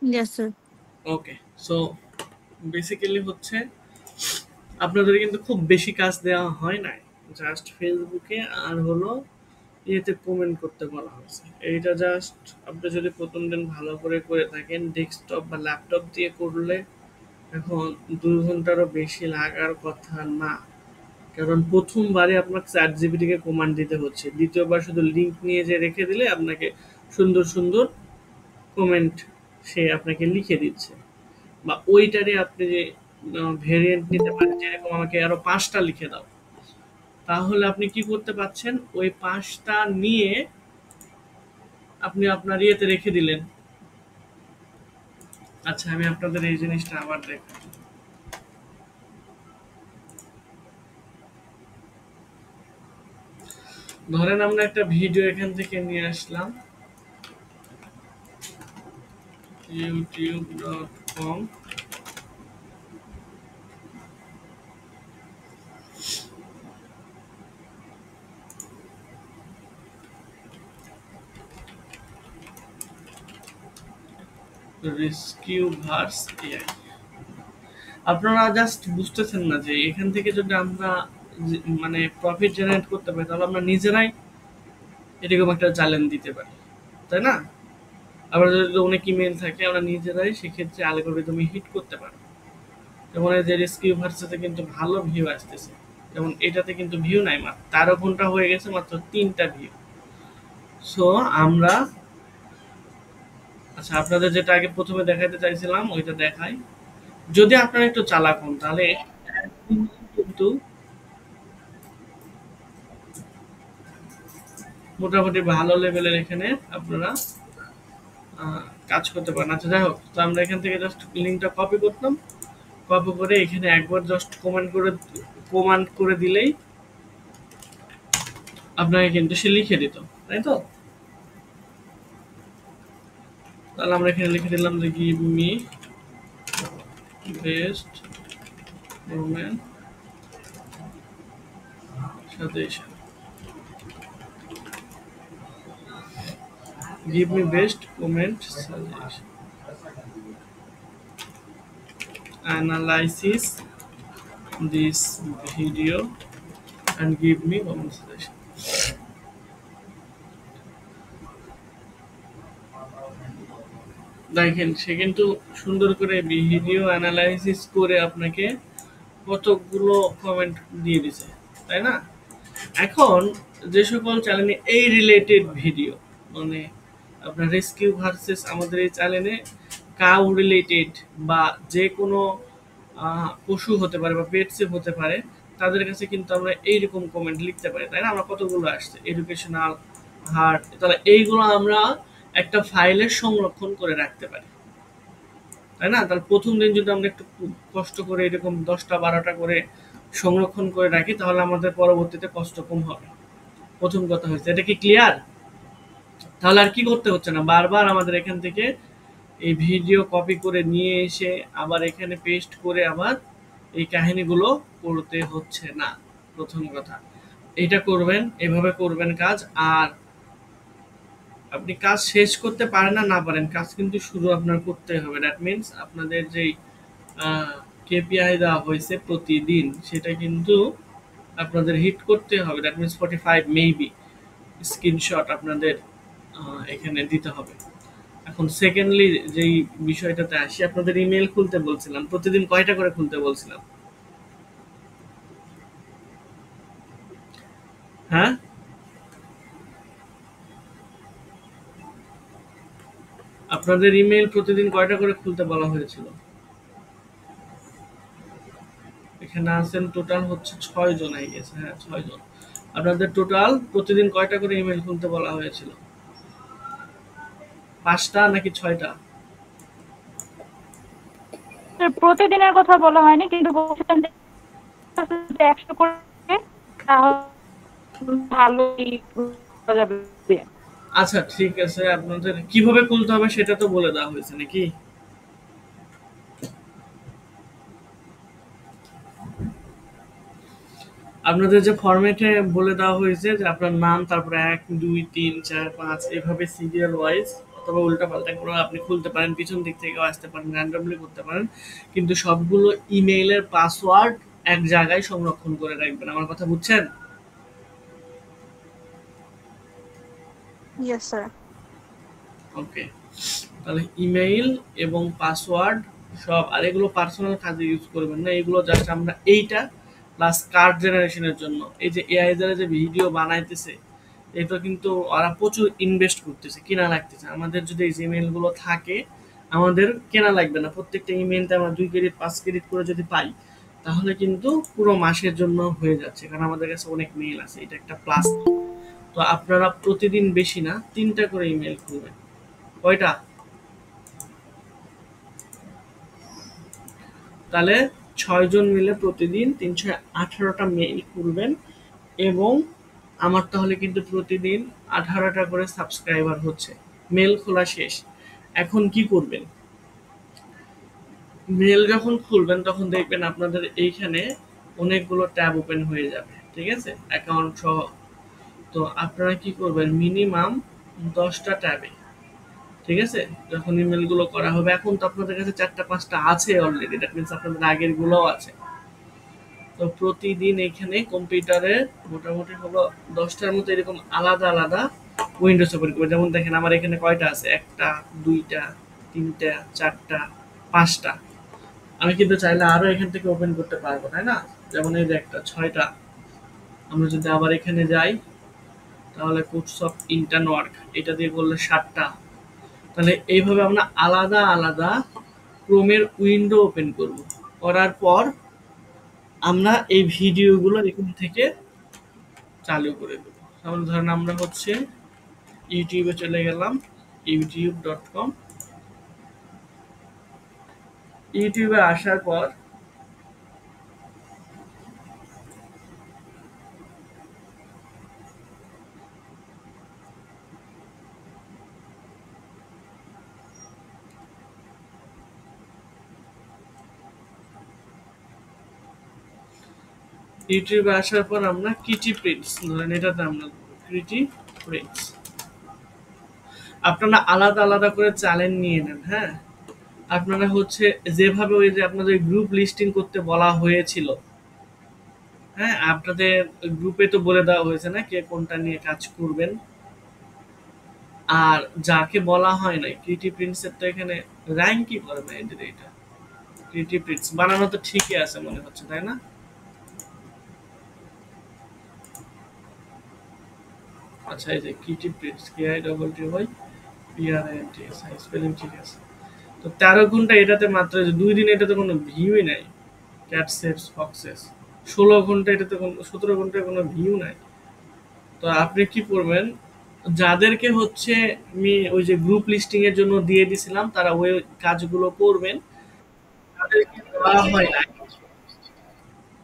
Yes, sir. ওকে, so basically হচ্ছে আপনাদের কিন্তু খুব বেশি কাজ দেওয়া হয় নাই, জাস্ট ফেসবুকে আর হলো ইয়েতে কমেন্ট করতে বলা হয়েছে। এইটা জাস্ট আপনি যদি প্রথম দিন ভালো করে করে থাকেন ডেস্কটপ বা ল্যাপটপ দিয়ে করলে এখন 2 ঘন্টারও বেশি লাগার কথা না। কারণ প্রথমবারে আপনার চ্যাট জিপিটিকে কমান্ড দিতে হচ্ছে, দ্বিতীয়বার শুধু লিঙ্ক নিয়ে যে রেখে দিলে আপনাকে সুন্দর সুন্দর কমেন্ট সে আপনাকে লিখে দিচ্ছে। বা ওইটারই আপনি যে ভেরিয়েন্ট নিতে পারেন, যেরকম আমাকে আরো 5টা লিখে দাও, তাহলে আপনি কি করতে পারছেন, ওই 5টা নিয়ে আপনি আপনার ইয়েতে রেখে দিলেন। আচ্ছা, আমি আপনাদের এই জিনিসটা আবার দেখাই। ধরেন আমরা একটা ভিডিও এখান থেকে নিয়ে আসলাম youtube.com, রেস্কিউ ভার্স এআই। আপনারা জাস্ট বুঝতেছেন না যে এখান থেকে যদি আমরা মানে প্রফিট জেনারেট করতে পারি, তাহলে আমরা নিজেরাই এরকম একটা চ্যালেঞ্জ দিতে পারি, তাই না? আবার যদি অনেক ইমেল থাকে, আমরা নিজেরাই সেক্ষেত্রে অ্যালগরিদমে হিট করতে পারি। যেমন এই যে রেস্কিউ ভার্সেসে কিন্তু ভালো ভিউ আসতেছে, যেমন এটাতে কিন্তু ভিউ নাই, মাত্র 13 ঘন্টা হয়ে গেছে, মাত্র 3টা ভিউ। সো আমরা, আচ্ছা আপনাদের যেটা আগে প্রথমে দেখাইতে চাইছিলাম ওইটা দেখাই। যদি আপনারা একটু চালাক হন তাহলে কিন্তু মোটামুটি ভালো লেভেলের এখানে আপনারা কাজ করতে পারেন। আচ্ছা যাই হোক, তো আমরা এখান থেকে জাস্ট লিঙ্কটা কপি করতাম, কপি করে এখানে একবার জাস্ট কমান্ড করে দিলেই আপনাকে কিন্তু সে লিখে দিত, তাই তো? তাহলে আমরা এখানে লিখে দিলাম যে give me best women suggestion, give me best comment suggestion, analysis this video and give me comment suggestion. দেখেন সে কিন্তু সুন্দর করে ভিডিও অ্যানালাইসিস করে আপনাকে কতগুলো কমেন্ট দিয়ে দিছে, তাই না? এখন যে সকল চ্যানেলে এই রিলেটেড ভিডিও, মানে আপনার রেস্কিউ ভার্সেস আমাদের এই চ্যানেলে কাউ রিলেটেড বা যে কোনো পশু হতে পারে বা পেট সেফ হতে পারে, তাদের কাছে কিন্তু আমরা এইরকম কমেন্ট লিখতে পারি, তাই না? আমরা কতগুলো আসছে এডুকেশনাল, হার্ট, তাহলে এইগুলো আমরা একটা ফাইলে সংরক্ষণ করে রাখতে পারি, তাই না? তাহলে প্রথম দিন যদি আমরা একটু কষ্ট করে এরকম 10টা 12টা করে সংরক্ষণ করে রাখি, তাহলে আমাদের পরবর্তীতে কষ্ট কম হবে। প্রথম কথা হচ্ছে, এটা কি ক্লিয়ার? তাহলে আর কি করতে হচ্ছে না, বারবার আমাদের এখান থেকে এই ভিডিও কপি করে নিয়ে এসে আবার এখানে পেস্ট করে আবার এই কাহিনীগুলো করতে হচ্ছে না। প্রথম কথা এটা করবেন, এভাবে করবেন কাজ। আর আপনি কাজ শেষ করতে পারেন না না পারেন, কাজ কিন্তু শুরু আপনার করতে হবে। দ্যাট মিনস আপনাদের যেই কেপিআই দেওয়া হয়েছে প্রতিদিন, সেটা কিন্তু আপনাদের হিট করতে হবে। দ্যাট মিনস 45 মেবি স্ক্রিনশট আপনাদের এখানে দিতে হবে। এখন সেকেন্ডলি যেই বিষয়টাতে আসি, আপনাদের ইমেল খুলতে বলছিলাম, প্রতিদিন কয়টা করে খুলতে বলছিলাম? হ্যাঁ, আপনাদের ইমেল প্রতিদিন কয়টা করে খুলতে বলা হয়েছিল? এখানে আছেন টোটাল হচ্ছে 6 জন হয়ে গেছে, হ্যাঁ 6 জন। আপনাদের টোটাল প্রতিদিন কয়টা করে ইমেল খুলতে বলা হয়েছিল? 5টা নাকি 6টা? স্যার, প্রতিদিনের কথা বলা হয়নি, কিন্তু বলছিলাম যে যদি 100 করে তাহলে ভালোই করা যাবে। আচ্ছা ঠিক আছে, আপনাদের কিভাবে খুলতে হবে সেটা তো বলে দেওয়া হয়েছে নাকি? আপনাদের যে ফরম্যাটে বলে দেওয়া হয়েছে যে আপনার নাম, তারপরে 1 2 3 4 5 এভাবে সিরিয়াল ওয়াইজ অথবা উল্টাপাল্টা করে আপনি খুলতে পারেন, পিছন দিক থেকেও আসতে পারেন, র্যান্ডমলি করতে পারেন, কিন্তু সবগুলো ইমেইলের পাসওয়ার্ড এক জায়গায় সংরক্ষণ করে রাখবেন। আমার কথা বুঝছেন? Yes sir. ওকে, তাহলে ইমেইল এবং পাসওয়ার্ড সব, আর এগুলো পার্সোনাল কাজে ইউজ করবেন না, এগুলো জাস্ট আমরা এইটা প্লাস কার্ড জেনারেশনের জন্য, এই যে এআই দ্বারা যে ভিডিও বানাইতেছে, এটা কিন্তু ওরা প্রচুর ইনভেস্ট করতেছে, কেনা লাগতেছে। আমাদের যদি এই জিমেইল গুলো থাকে, আমাদের কেনা লাগবে না, প্রত্যেকটা ইমেইলতে আমরা 2 ক্রেডিট 5 ক্রেডিট করে যদি পাই, তাহলে কিন্তু পুরো মাসের জন্য হয়ে যাচ্ছে, কারণ আমাদের কাছে অনেক মেইল আছে, এটা একটা প্লাস। তো আপনারা প্রতিদিন বেশি না 3টা করে ইমেইল খুলবেন। কয়টা? তাহলে 6 জন মিলে প্রতিদিন 318টা মেইল খুলবেন, এবং আমার তাহলে কিন্তু প্রতিদিন 18টা করে সাবস্ক্রাইবার হচ্ছে। মেল খোলা শেষ। এখন কি করবেন? মেল যখন খুলবেন তখন দেখবেন আপনাদের এইখানে অনেকগুলো ট্যাব ওপেন হয়ে যাবে, ঠিক আছে, অ্যাকাউন্ট সহ। তো আপনারা কি করবেন, মিনিমাম 10টা ট্যাবে, ঠিক আছে, যখন ইমেল গুলো করা হবে, এখন তো আপনাদের কাছে 4টা 5টা আছে অলরেডি, দ্যাট মিনস আপনাদের আগের গুলোও আছে। তো প্রতিদিন এখানে কম্পিউটারে মোটামুটি হলো 10টার মতো এরকম আলাদা আলাদা উইন্ডোজ ওপেন করবে। যেমন দেখেন আমার এখানে কয়টা আছে, 1টা 2টা 3টা 4টা 5টা। আমি কিন্তু চাইলে আরো এখান থেকে ওপেন করতে পারবো, তাই না? যেমন এই যে একটা 6টা। আমরা যদি আবার এখানে যাই, তাহলে কোর্স অফ ইন্টার্ন ওয়ার্ক এটা দিয়ে করলে 7টা। তাহলে এইভাবে আমরা আলাদা আলাদা ক্রোমের উইন্ডো ওপেন করব। করার পর আমরা এই ভিডিওগুলো এখান থেকে চালু করে দেব। যেমন ধরেন আমরা হচ্ছে ইউটিউবে চলে গেলাম, youtube.com। ইউটিউবে আসার পর আমরা কিটি প্রিন্টস, ধরেন এটাতে আমরা কিটি প্রিন্টস। আপনারা আলাদা আলাদা করে চ্যানেল নিয়ে নেন, হ্যাঁ। আপনারা হচ্ছে যেভাবে ওই যে আপনাদের গ্রুপ লিস্টিং করতে বলা হয়েছিল, হ্যাঁ, আপনাদের গ্রুপে তো বলে দেওয়া হয়েছে না কে কোনটা নিয়ে কাজ করবেন। আর যাকে বলা হয় নাই, ক্রিয়েটিভ প্রিন্টসের তো এখানে র্যাঙ্কই করবে এদের, এটা ক্রিয়েটিভ প্রিন্টস বানানো তো ঠিকই আছে মনে হচ্ছে, তাই না? আচ্ছা, এই যে ক্রিয়েটিভ প্রিন্টস KITTY স্পেলিং ঠিক আছে। তো 13 ঘন্টা এটাতে মাত্র 2 দিন, এটাতে কোনো ভিউই নাই। ক্যাটসেটস ফক্সেস 16 ঘন্টা, এটাতে কোনো 17 ঘন্টায় কোনো ভিউ নাই। তো আপনি কি করবেন, যাদেরকে হচ্ছে আমি ওই যে গ্রুপ লিস্টিং এর জন্য দিয়ে দিছিলাম, তারা ওই কাজগুলো করবেন।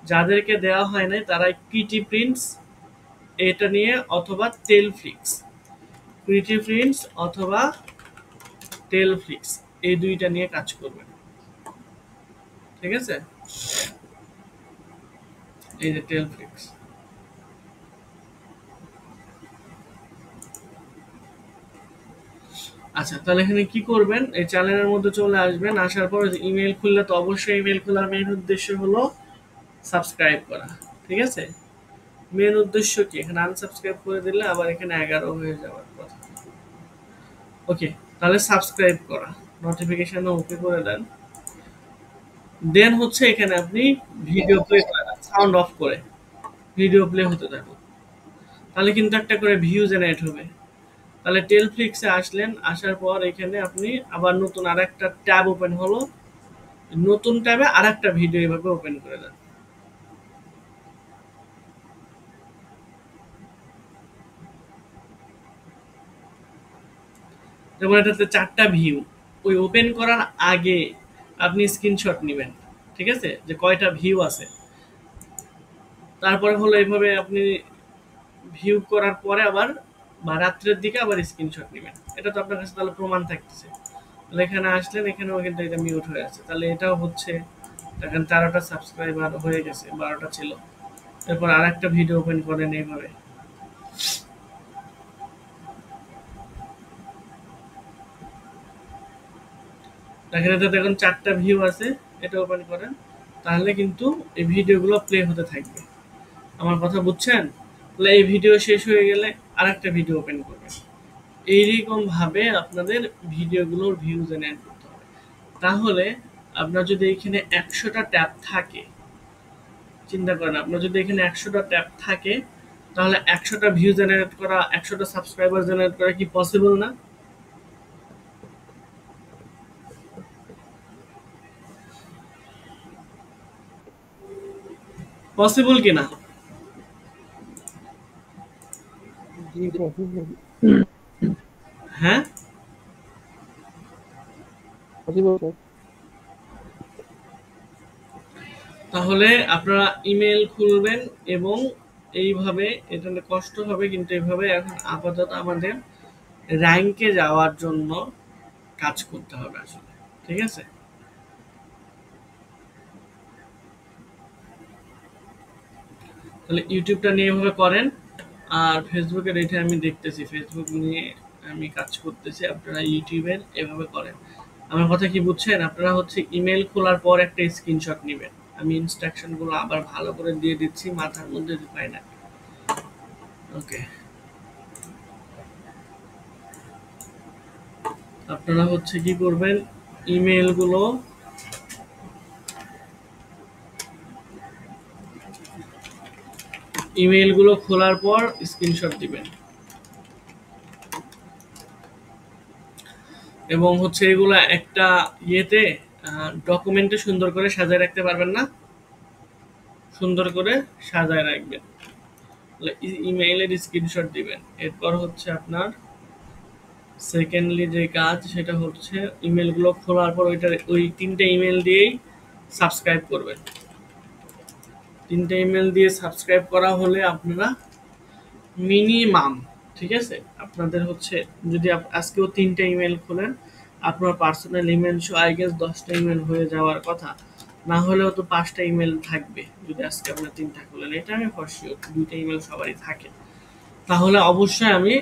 যাদেরকে দেওয়া হয় নাই, তারা কিটি প্রিন্টস এটা নিয়ে, অথবা টেলফ্লিক্স, কিটি প্রিন্টস অথবা টেলফ্লিক্স, এই দুইটা নিয়ে কাজ করবেন, ঠিক আছে। এই যে টেলফ্লিক্স। আচ্ছা, তাহলে এখানে কি করবেন, এই চ্যানেলের মধ্যে চলে আসবেন। আসার পর ইমেল খুললে তো অবশ্যই ইমেল খোলার মেইন উদ্দেশ্য হলো সাবস্ক্রাইব করা, ঠিক আছে। মেন উদ্দেশ্য কি, এখানে আনসাবস্ক্রাইব করে দিলে আবার এখানে 11 হয়ে যাওয়ার কথা। ওকে, তাহলে সাবস্ক্রাইব করা, নোটিফিকেশন ওকে করে দেন। দেন হচ্ছে এখানে আপনি ভিডিও প্লে করেন, সাউন্ড অফ করে ভিডিও প্লে হতে থাকুন, তাহলে কিন্তু একটা করে ভিউ জেনারেট হবে। তাহলে টেলফ্লিক্সে আসলেন, আসার পর এখানে আপনি আবার নতুন আরেকটা ট্যাব ওপেন হলো, নতুন ট্যাবে আরেকটা ভিডিও এভাবে ওপেন করে দেন। যেমন এটাতে 4টা ভিউ, ওই ওপেন করার আগে আপনি স্ক্রিনশট নেবেন, ঠিক আছে, যে কয়টা ভিউ আছে। তারপরে হলো এইভাবে আপনি ভিউ করার পরে আবার বা রাত্রের দিকে আবার স্ক্রিনশট নেবেন। এটা তো আপনার কাছে তাহলে প্রমাণ থাকতেছে। তাহলে এখানে আসলেন, এখানেও কিন্তু এটা মিউট হয়ে আছে, তাহলে এটাও হচ্ছে। দেখেন 13টা সাবস্ক্রাইবার হয়ে গেছে, 12টা ছিল। এরপর আরেকটা ভিডিও ওপেন করেন এইভাবে। দেখেন এতে দেখুন 4টা ভিউ আছে, এটা ওপেন করেন, তাহলে কিন্তু এই ভিডিওগুলো প্লে হতে থাকবে। আমার কথা বুঝছেন? তাহলে এই ভিডিও শেষ হয়ে গেলে আরেকটা ভিডিও ওপেন করবেন। এইরকম ভাবে আপনাদের ভিডিওগুলোর ভিউ জেনারেট করতে হবে। তাহলে আপনার যদি এখানে 100টা ট্যাব থাকে, চিন্তা করেন আপনার যদি এখানে 100টা ট্যাব থাকে, তাহলে 100টা ভিউ জেনারেট করা, 100টা সাবস্ক্রাইবার জেনারেট করা কি পসিবল না? পসিবল কিনা? জি পসিবল। হ্যাঁ, পসিবল স্যার। তাহলে আপনারা ইমেল খুলবেন এবং এইভাবে, এটা কষ্ট হবে কিন্তু এইভাবে এখন আপাতত আমাদের র্যাঙ্কে যাওয়ার জন্য কাজ করতে হবে আসলে, ঠিক আছে? তাহলে ইউটিউবটা নিয়ে এভাবে করেন, আর ফেসবুকের এটা আমি দেখতেছি, ফেসবুক নিয়ে আমি কাজ করতেছি, আপনারা ইউটিউবের এভাবে করেন। আমার কথা কি বুঝছেন? আপনারা হচ্ছে ইমেল খোলার পর একটা স্ক্রিনশট নেবেন, আমি ইনস্ট্রাকশনগুলো আবার ভালো করে দিয়ে দিচ্ছি, মাথার মধ্যে ঢুকায় না। ওকে, আপনারা হচ্ছে কি করবেন, ইমেলগুলো ইমেলগুলো খোলার পর স্ক্রিনশট দিবেন এবং হচ্ছে এগুলা একটা ইয়েতে ডকুমেন্টে সুন্দর করে সাজায় রাখতে পারবেন না? সুন্দর করে সাজায় রাখবেন, ইমেইলের স্ক্রিনশট দিবেন। এরপর হচ্ছে আপনার সেকেন্ডলি যে কাজ সেটা হচ্ছে ইমেলগুলো খোলার পর ওই 3টে ইমেল দিয়েই সাবস্ক্রাইব করবেন। 3টে ইমেল দিয়ে সাবস্ক্রাইব করা হলে আপনারা মিনিমাম, ঠিক আছে, আপনাদের হচ্ছে যদি আজকেও 3টে ইমেল খোলেন, আপনার personal email show I guess 10টা ইমেল হয়ে যাওয়ার কথা, না হলেও তো 5টা ইমেল থাকবে। যদি আজকে আপনার 3টা খোলেন, এটা আমি ফর শিওর 2টা ইমেল সবারই থাকে। তাহলে অবশ্যই আমি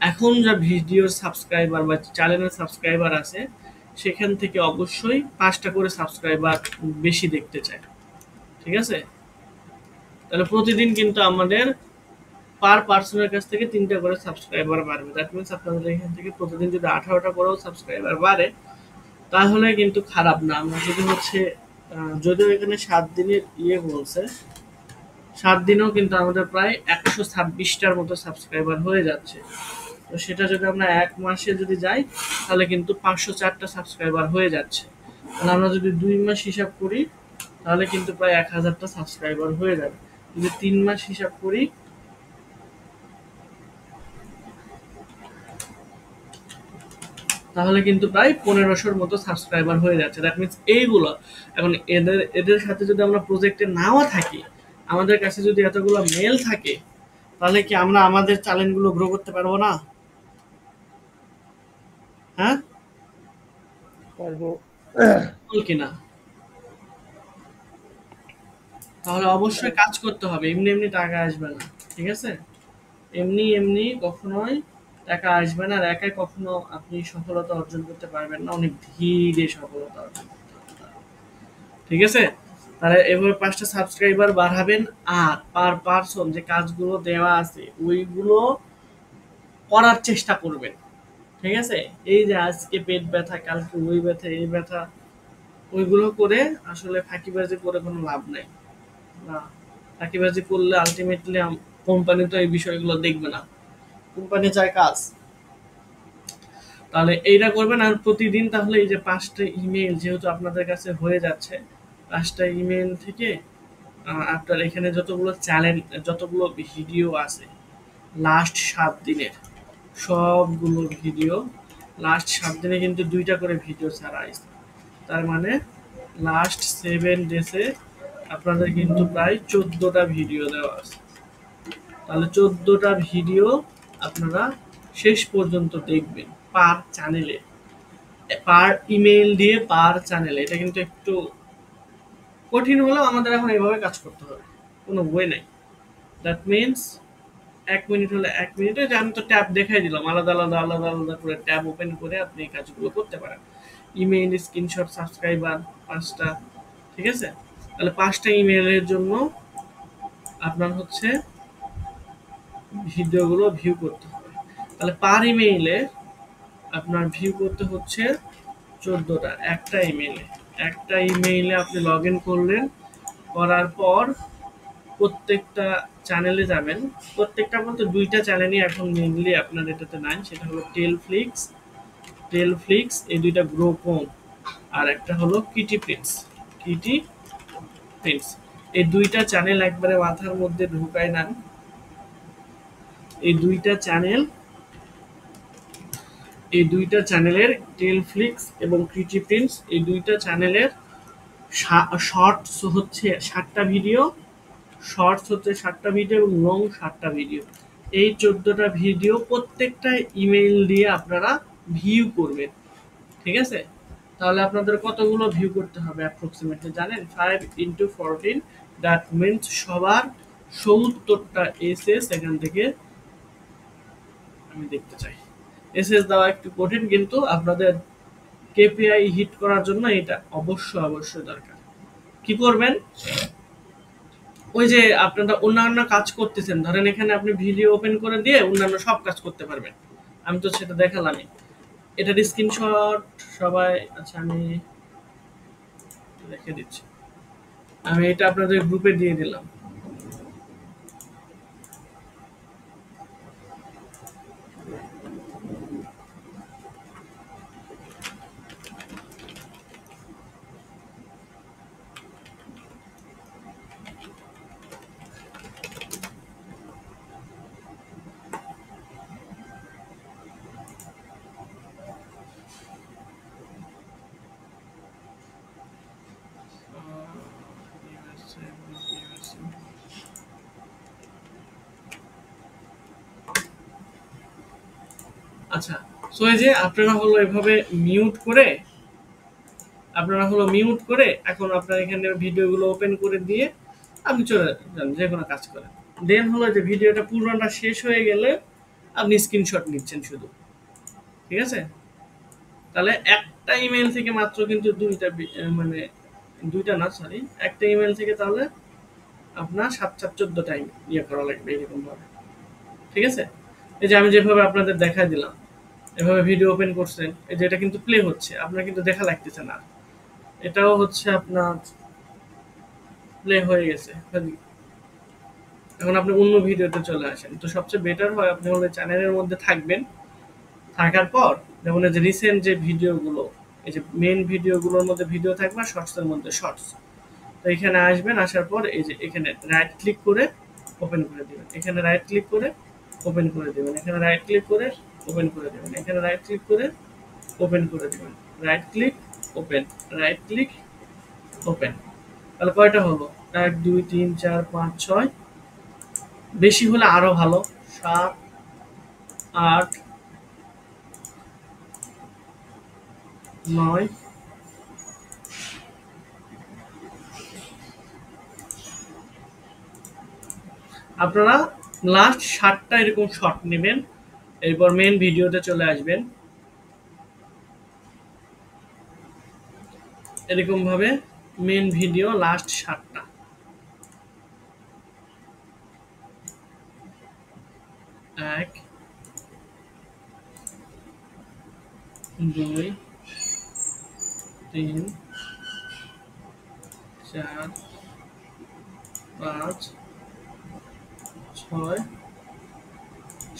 এখন যা ভিডিওর সাবস্ক্রাইবার বা চ্যানেলের সাবস্ক্রাইবার আছে, সেখান থেকে অবশ্যই 5টা করে সাবস্ক্রাইবার বেশি দেখতে চাই, ঠিক আছে? তাহলে প্রতিদিন কিন্তু আমাদের পার পার্সনের কাছ থেকে 3টা করে সাবস্ক্রাইবার বাড়বে। দ্যাট মিনস আপনাদের এখান থেকে প্রতিদিন যদি 18টা করেও সাবস্ক্রাইবার বাড়ে, তাহলে কিন্তু খারাপ না। আমরা যদি হচ্ছে যদিও এখানে 7 দিনের ইয়ে বলছে, 7 দিনেও কিন্তু আমাদের প্রায় 126টার মতো সাবস্ক্রাইবার হয়ে যাচ্ছে। তো সেটা যদি আমরা 1 মাসে যদি যাই, তাহলে কিন্তু 504টা সাবস্ক্রাইবার হয়ে যাচ্ছে। তাহলে আমরা যদি 2 মাস হিসাব করি, তাহলে কিন্তু প্রায় 1000টা সাবস্ক্রাইবার হয়ে যাবে। যদি 3 মাস হিসাব করি, তাহলে কিন্তু প্রায় 1500-র মতো সাবস্ক্রাইবার হয়ে যাচ্ছে। দ্যাট মিনস এইগুলো এখন এদের সাথে যদি আমরা প্রজেক্টে নাও থাকি, আমাদের কাছে যদি এতগুলো মেল থাকে, তাহলে কি আমরা আমাদের চ্যানেলগুলো গ্রো করতে পারবো না? হ্যাঁ, পারবো। বল কিনা? তাহলে অবশ্যই কাজ করতে হবে, এমনি এমনি টাকা আসবে না, ঠিক আছে? এমনি এমনি কখনোই টাকা আসবে না, আর একাই কখনো আপনি সফলতা অর্জন করতে পারবেন না, অনেক ধীরে সফলতা অর্জন করতে হবে, ঠিক আছে? তাহলে এভাবে 5টা সাবস্ক্রাইবার বাড়াবেন, আর পার পারসন যে কাজগুলো দেওয়া আছে ওইগুলো করার চেষ্টা করবেন, ঠিক আছে? এই যে আজকে পেট ব্যথা, কালকে ওই ব্যথা, এই ব্যথা, ওইগুলো করে আসলে ফাঁকিবাজি করে কোনো লাভ নাই। না, ফাঁকিবাজি করলে আলটিমেটলি কোম্পানি তো এই বিষয়গুলো দেখবে না, কোম্পানি চায় কাজ। তাহলে এইটা করবেন, আর প্রতিদিন তাহলে এই যে 5টা ইমেল যেহেতু আপনাদের কাছে হয়ে যাচ্ছে, 5টা ইমেল থেকে আপনার এখানে যতগুলো চ্যানেল, যতগুলো ভিডিও আছে লাস্ট 7 দিনের, সবগুলো ভিডিও লাস্ট 7 দিনে কিন্তু 2টা করে ভিডিও ছাড়া আছে। তার মানে লাস্ট 7 ডেসে আপনাদের কিন্তু প্রায় 14টা ভিডিও দেওয়া আছে। তাহলে 14টা ভিডিও আপনারা শেষ পর্যন্ত দেখবেন পার চ্যানেলে, পার ইমেল দিয়ে পার চ্যানেলে। এটা কিন্তু একটু কঠিন হলেও আমাদের এখন এইভাবে কাজ করতে হবে, কোনো ওয়ে নাই। দ্যাট মিনস 1 মিনিট হলে 1 মিনিটে, যে আমি তো ট্যাব দেখাই দিলাম, আলাদা আলাদা আলাদা আলাদা করে ট্যাব ওপেন করে আপনি এই কাজগুলো করতে পারেন। ইমেইল স্ক্রিনশট সাবস্ক্রাইবার 5টা, ঠিক আছে? তাহলে 5টা ইমেইলের জন্য আপনার হচ্ছে ভিডিওগুলো ভিউ করতে হবে। তাহলে পার ইমেইলে আপনার ভিউ করতে হচ্ছে 14টা, একটা ইমেইলে আপনি লগ ইন করলেন, করার পর প্রত্যেকটা চ্যানেলে যাবেন। প্রত্যেকটা বলতে 2টা চ্যানেলই এখন মেইনলি আপনার এটাতে নাই, সেটা হলো টেলফ্লিক্স, এই 2টা গ্রোকম, আর একটা হলো কিটি প্রিন্স। এই 2টা চ্যানেল একবারে মাথার মধ্যে ঢুকায় নেন। এই দুইটা চ্যানেলের টেলফ্লিক্স এবং কিটি প্রিন্স, এই 2টা চ্যানেলের শর্টস হচ্ছে 7টা ভিডিও, এবং লং 7টা ভিডিও। এই 14টা ভিডিও প্রত্যেকটা ইমেইল দিয়ে আপনারা ভিউ করবেন, ঠিক আছে? তাহলে আপনাদের কতগুলো ভিউ করতে হবে অ্যাপ্রক্সিমেটলি জানেন? 5 × 14, দ্যাট মিনস সবার 70টা এসএস এখান থেকে আমি দেখতে চাই। এসএস দেওয়া একটু কঠিন, কিন্তু আপনাদের কেপিআই হিট করার জন্য এটা অবশ্যই দরকার। কি করবেন? ওই যে আপনারা অন্যান্য কাজ করতেছেন, ধরেন এখানে আপনি ভিডিও ওপেন করে দিয়ে অন্যান্য সব কাজ করতে পারবেন। আমি তো সেটা দেখালামই। এটার স্ক্রিনশট সবাই, আচ্ছা আমি রেখে দিচ্ছি, আমি এটা আপনাদের গ্রুপে দিয়ে দিলাম। আচ্ছা, সো এই যে আপনারা হলো এভাবে মিউট করে এখন আপনারা এখানে ভিডিওগুলো ওপেন করে দিয়ে আপনি চলে যান, যে কোনো কাজ করেন। দেন হলো যে ভিডিওটা পুরোটা শেষ হয়ে গেলে আপনি স্ক্রিনশট নিচ্ছেন শুধু, ঠিক আছে? তাহলে একটা ইমেল থেকে মাত্র কিন্তু মানে দুইটা না, সরি, একটা ইমেল থেকে তাহলে আপনার 7-14 টাইম ইয়ে করা লাগবে এরকম ভাবে, ঠিক আছে? এই যে আমি যেভাবে আপনাদের দেখাই দিলাম, এভাবে ভিডিও ওপেন করছেন, এই যে এটা কিন্তু প্লে হচ্ছে, আপনার কিন্তু দেখা লাগতেছে না, এটাও হচ্ছে আপনার প্লে হয়ে গেছে। এখন আপনি অন্য ভিডিওতে চলে আসেন, তো সবচেয়ে বেটার হয় আপনি হলে চ্যানেলের মধ্যে থাকবেন, থাকার পর যেমন এই যে রিসেন্ট যে ভিডিওগুলো, এই যে মেন ভিডিওগুলোর মধ্যে ভিডিও থাকবে, শর্টসের মধ্যে শর্টস। তো এখানে আসবেন, আসার পর এই যে এখানে রাইট ক্লিক করে ওপেন করে দিবেন, এখানে রাইট ক্লিক করে ওপেন করে দিবেন, এখানে রাইট ক্লিক করে ওপেন করে দিবেন, এখানে রাইট ক্লিক করে ওপেন করে দিবেন, right click open, right click open. তাহলে কয়টা হলো? 1 2 3 4 5 6, বেশি হলে আরো ভালো, 7 8 9। আপনারা লাস্ট 7টা এরকম শট নেবেন, এরপর মেন ভিডিওতে চলে আসবেন, এরকম ভাবে মেন ভিডিও লাস্ট 7টা, 1 2 3 4 5 6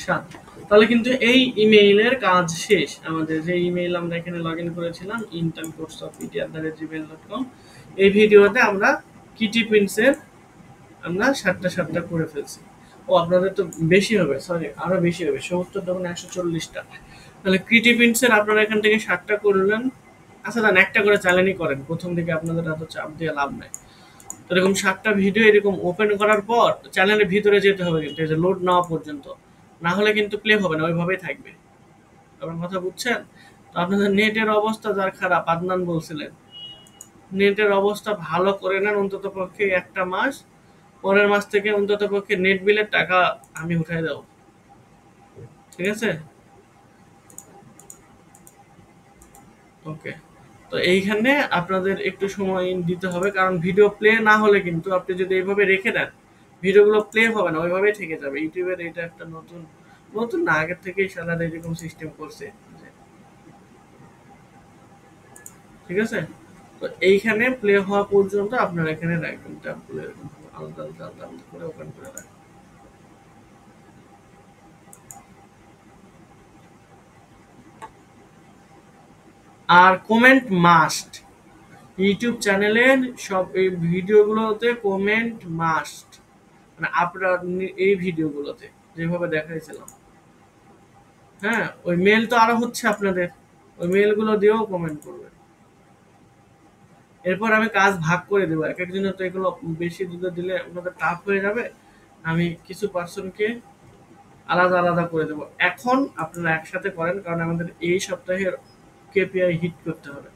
7। তাহলে কিন্তু এই ইমেইলের কাজ শেষ। আমাদের যে ইমেইল আমরা এখানে লগ ইন করেছিলাম interncourseofpt@gmail.com, এই ভিডিওতে আমরা কিটি প্রিন্সের আমরা 7টা করে ফেলছি। ও আপনাদের তো বেশি হবে, সরি আরো বেশি হবে, 70 তখন 140টা। তাহলে কিটি প্রিন্সের আপনারা এখান থেকে 7টা করলেন। আচ্ছা দেন একটা করে চ্যালেঞ্জই করেন, প্রথম দিকে আপনাদের এত চাপ দিয়ে লাভ নাই। তো এরকম 7টা ভিডিও এরকম ওপেন করার পর চ্যানেলের ভিতরে যেতে হবে, কিন্তু এই যে লোড নেওয়া পর্যন্ত, না হলে কিন্তু প্লে হবে না, ওইভাবেই থাকবে। আপনার কথা বুঝছেন? তো আপনাদের নেটের অবস্থা যার খারাপ, আদনান বলছিলেন নেটের অবস্থা ভালো করে নেন, অন্তত পক্ষে একটা মাস, পরের মাস থেকে অন্তত পক্ষে নেট বিলের টাকা আমি উঠাই দেবো, ঠিক আছে? ওকে, তো এইখানে আপনাদের একটু সময় দিতে হবে, কারণ ভিডিও প্লে না হলে কিন্তু আপনি যদি এইভাবে রেখে দেন ভিডিওগুলো প্লে হবে না, ওইভাবেই থেকে যাবে। ইউটিউবের এটা একটা নতুন নতুন না, আগের থেকেই সালাদ এরকম সিস্টেম করছে, ঠিক আছে? তো এইখানে প্লে হওয়া পর্যন্ত আপনারা এখানে রাখবেন, ট্যাবগুলো এরকম আলাদা আলাদা আলাদা আলাদা করে ওপেন করে রাখবেন। আর কমেন্ট মাস্ট, ইউটিউব চ্যানেলের সব এই ভিডিওগুলোতে কমেন্ট মাস্ট, মানে আপনার এই ভিডিওগুলোতে যেভাবে দেখাইছিলাম, হ্যাঁ ওই মেল তো আরো হচ্ছে আপনাদের, ওই মেলগুলো দিয়েও কমেন্ট করবেন। এরপর আমি কাজ ভাগ করে দেবো, এক একজনের তো এগুলো বেশি দিলে আপনাদের টাফ হয়ে যাবে, আমি কিছু পার্সনকে আলাদা আলাদা করে দেবো। এখন আপনারা একসাথে করেন, কারণ আমাদের এই সপ্তাহের কেপিআই হিট করতে হবে,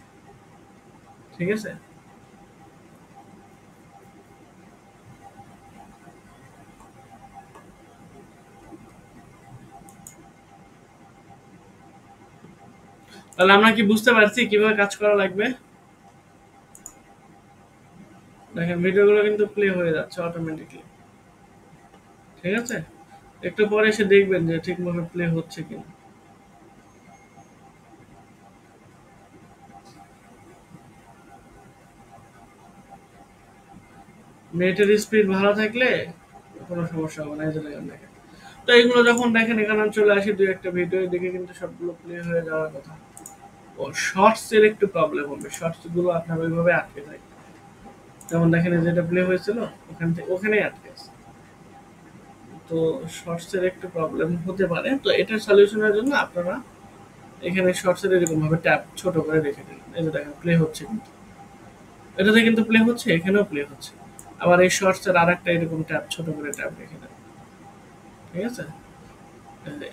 ঠিক আছে? তাহলে আমরা কি বুঝতে পারছি কিভাবে কাজ করা লাগবে? দেখেন ভিডিওগুলো কিন্তু প্লে হয়ে যাচ্ছে অটোমেটিকলি, ঠিক আছে? একটু পরে এসে দেখবেন যে ঠিকভাবে প্লে হচ্ছে কিনা। নেটের স্পিড ভালো থাকলে কোনো সমস্যা হবে না, এই যে দেখেন। তো এইগুলো যখন দেখেন এখানে চলে আসি দুই একটা ভিডিও দেখে কিন্তু সবগুলো প্লে হয়ে যাওয়ার কথা। ও শর্টস এর একটু প্রবলেম হবে, শর্টস গুলো আপনার ওইভাবে আটকে যায়, যেমন দেখেন যেটা প্লে হয়েছিল ওখান থেকে ওখানেই আটকে আছে। তো শর্টস এর একটু প্রবলেম হতে পারে, তো এটার সলিউশনের জন্য আপনারা এখানে শর্টস এর এরকম ভাবে ট্যাব ছোট করে রেখে দিন। এই যে দেখেন প্লে হচ্ছে, কিন্তু এটাতে কিন্তু প্লে হচ্ছে, এখানেও প্লে হচ্ছে। আবার এই শর্টস এর আরেকটা এরকম ট্যাব ছোট করে ট্যাব রেখে দেন, ঠিক আছে?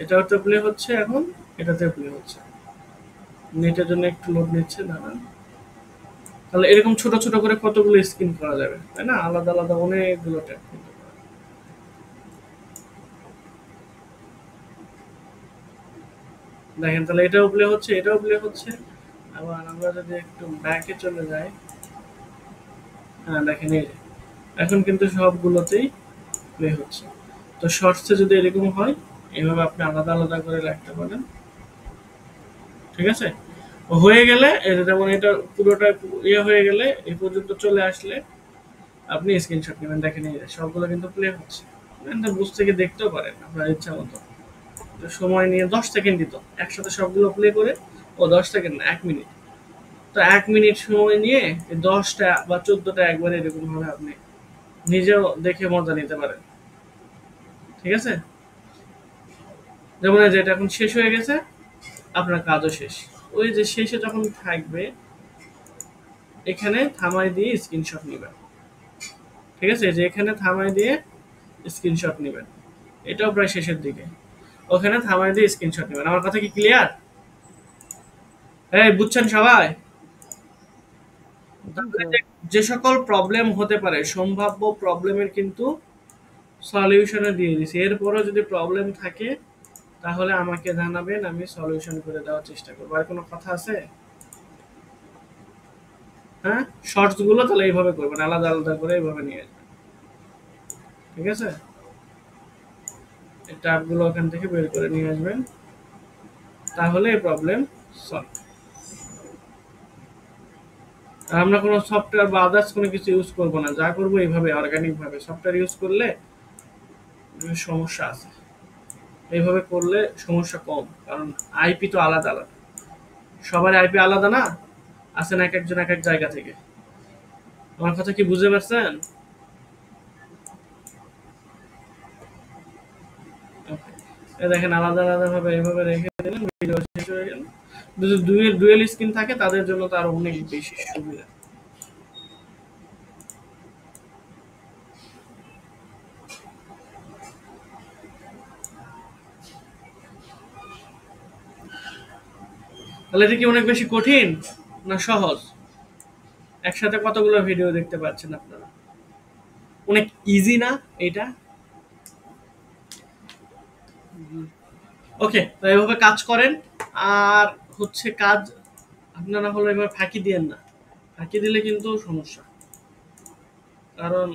এটাও তো প্লে হচ্ছে, এখন এটাতেও প্লে হচ্ছে। নেটের জন্য একটু লোড নিচ্ছে, দাঁড়ান। তাহলে এরকম ছোট ছোট করে কতগুলো স্ক্রিন করা যাবে, তাই না? আলাদা আলাদা অনেকগুলো ট্যাব কিন্তু দেখেন। তাহলে এটাও প্লে হচ্ছে, এটাও প্লে হচ্ছে। আবার আমরা যদি একটু ব্যাকে চলে যাই, হ্যাঁ দেখেন এই যে এখন কিন্তু সবগুলোতেই প্লে হচ্ছে। তো শর্টসে যদি এরকম হয়, এইভাবে আপনি আলাদা আলাদা করে রাখতে পারেন, ঠিক আছে? হয়ে গেলে যেমন এটা পুরোটা ইয়ে হয়ে গেলে এই পর্যন্ত চলে আসলে আপনি স্ক্রিনশট নেবেন। দেখেন এই যে সবগুলো কিন্তু প্লে হচ্ছে, এটা বুঝতে গিয়ে দেখতেও পারেন আপনার ইচ্ছা মতো। তো সময় নিয়ে 10 সেকেন্ড দিত একসাথে সবগুলো প্লে করে, ও 10 সেকেন্ড না 1 মিনিট। তো 1 মিনিট সময় নিয়ে এই 10টা বা 14টা একবারে এরকম ভাবে আপনি নিজেও দেখে মজা নিতে পারেন, ঠিক আছে? যেমন এই যে এটা এখন শেষ হয়ে গেছে, আপনার কাজও শেষ। ওই যে শেষে যখন থাকবে এখানে থামাই দিয়ে স্ক্রিনশট নেবেন, ঠিক আছে? যে এখানে থামাই দিয়ে স্ক্রিনশট নেবেন, এটাও প্রায় শেষের দিকে। ওখানে থামাই দিয়ে স্ক্রিনশট নেবেন। আমার কথা কি ক্লিয়ার? এই বুঝছেন সবাই? তাহলে যে সকল প্রবলেম হতে পারে, সম্ভাব্য প্রবলেমের কিন্তু সলিউশনে দিয়ে দিছি। এরপরও যদি প্রবলেম থাকে তাহলে আমাকে জানাবেন, আমি সলিউশন করে দেওয়ার চেষ্টা করবো। আর কোনো কথা আছে? হ্যাঁ, শর্টস গুলো তাহলে এইভাবে করবেন, আলাদা আলাদা করে এইভাবে নিয়ে আসবেন, ঠিক আছে? এই ট্যাবগুলো ওখান থেকে বের করে নিয়ে আসবেন, তাহলে এই প্রবলেম সলভ। আর আমরা কোনো সফটওয়্যার বা আদার্স কোনো কিছু ইউজ করবো না, যা করবো এইভাবে অর্গানিক ভাবে। সফটওয়্যার ইউজ করলে সমস্যা আছে, এইভাবে করলে সমস্যা কম, কারণ আইপি তো আলাদা আলাদা, সবার আইপি আলাদা না, আসেন এক একজন এক এক জায়গা থেকে। আমার কথা কি বুঝতে পারছেন? দেখেন আলাদা আলাদা ভাবে এইভাবে রেখে দিলেন, ভিডিও শেষ হয়ে গেল। যদি ডুয়েল স্ক্রিন থাকে তাদের জন্য তো আরো অনেক বেশি সুবিধা। তাহলে এটা কি অনেক বেশি কঠিন না সহজ? একসাথে কতগুলো ভিডিও দেখতে পাচ্ছেন আপনারা, অনেক ইজি না এটা? ওকে, তো এইভাবে কাজ করেন। আর হচ্ছে কাজ আপনারা হলো এবার ফাঁকি দিয়েন না, ফাঁকি দিলে কিন্তু সমস্যা। কারণ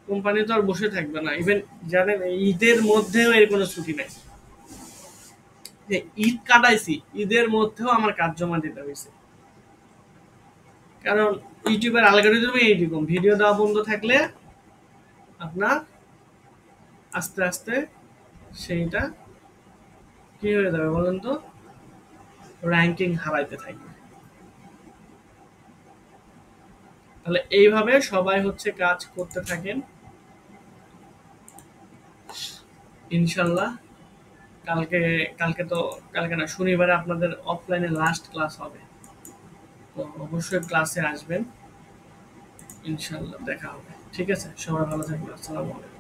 কোম্পানি তো আর বসে থাকবে না। ইভেন জানেন ঈদের মধ্যেও এর কোনো ছুটি নাই, যে ঈদ কাটাইছি ঈদের মধ্যেও আমার কাজ জমা দিতে হয়েছে। কারণ ইউটিউবের অ্যালগরিদমে এইরকম, ভিডিও দেওয়া বন্ধ থাকলে আপনার আস্তে আস্তে সেইটা কি হয়ে যাবে বলেন তো, র্যাঙ্কিং হারাইতে থাকবে। তাহলে এইভাবে সবাই হচ্ছে কাজ করতে থাকেন ইনশাল্লাহ। কালকে কালকে তো কালকে না, শনিবারে আপনাদের অফলাইনে লাস্ট ক্লাস হবে, তো অবশ্যই ক্লাসে আসবেন, ইনশাল্লাহ দেখা হবে। ঠিক আছে, সবাই ভালো থাকবেন, আসসালামু আলাইকুম।